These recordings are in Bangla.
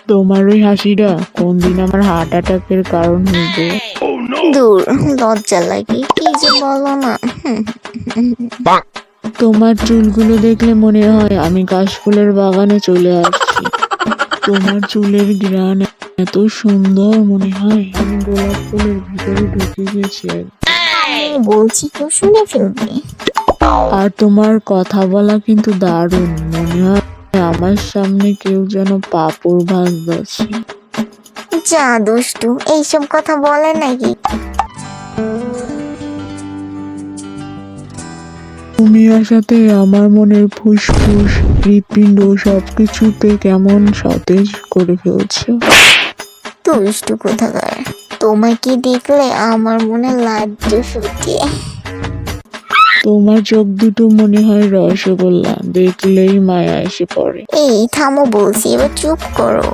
তোমার ওই হাসিটা কোন দিন আমার হার্ট অ্যাটাকের কারণ হইবে। দূর, লজ্জা লাগে, কি যে বলো না। তোমার চুলগুলো দেখলে মনে হয় আমি কাশফুলের বাগানে চলে আসছি। তোমার চুলের ঘ্রাণ এত সুন্দর, মনে হয় আমি গোলাপ ফুলের ভিতরে ঢুকে গেছি। বলছি কেউ শুনে ফেলবে। আর তোমার কথা বলা কিন্তু দারুণ, মনে হয় আমার সামনে কেউ যেন পাঁপড় ভাজছে। যা দুষ্টু, এইসব কথা বলে নাকি? তুমি আসাতে আমার মনের ফুসফুস হৃৎপিণ্ড সবকিছুতে কেমন সতেজ করে ফেলছে। দুষ্টু কোথাকার, তোমাকে দেখলে আমার মনে লাড্ডু ফুটে। তোমার চোখ দুটো মনে হয় রসগোল্লা, দেখলেই মায়া এসে পড়ে। এই থামো বলছি, এবার চুপ করো।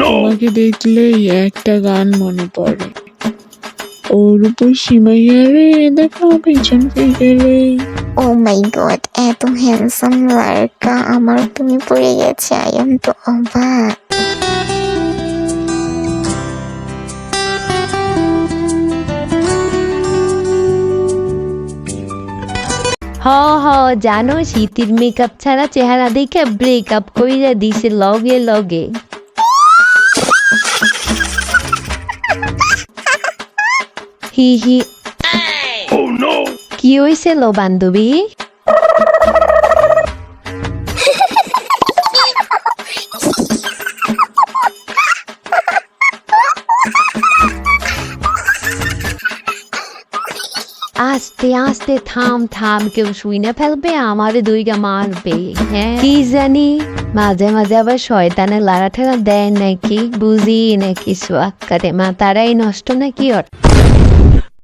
তোমাকে দেখলেই একটা গান মনে পড়ে, ওর উপর সীমাইয়া রে দেখা পেছন ফিরে। ও মাই গড, এত হ্যান্ডসাম লড়কা আমার তুমি পড়ে গেছে, আই এম তো অবাক। হ হ জানো, শীতের মেকআপ ছাড়া চেহারা দেখে ব্রেকআপ কইরা দিছে লগে লগে। হি হি। কি হইছে লো বান্ধবী? আস্তে আস্তে থাম থাম, কেউ শুই না ফেলবে, আমারে দুইটা মারবে। হ্যাঁ কি জানি, মাঝে মাঝে আবার শয়তানে লাড়া ঠেলা দেয় নাকি, বুঝি নাকি সোয়াক্কারে মাথারাই নষ্ট নাকি ওর।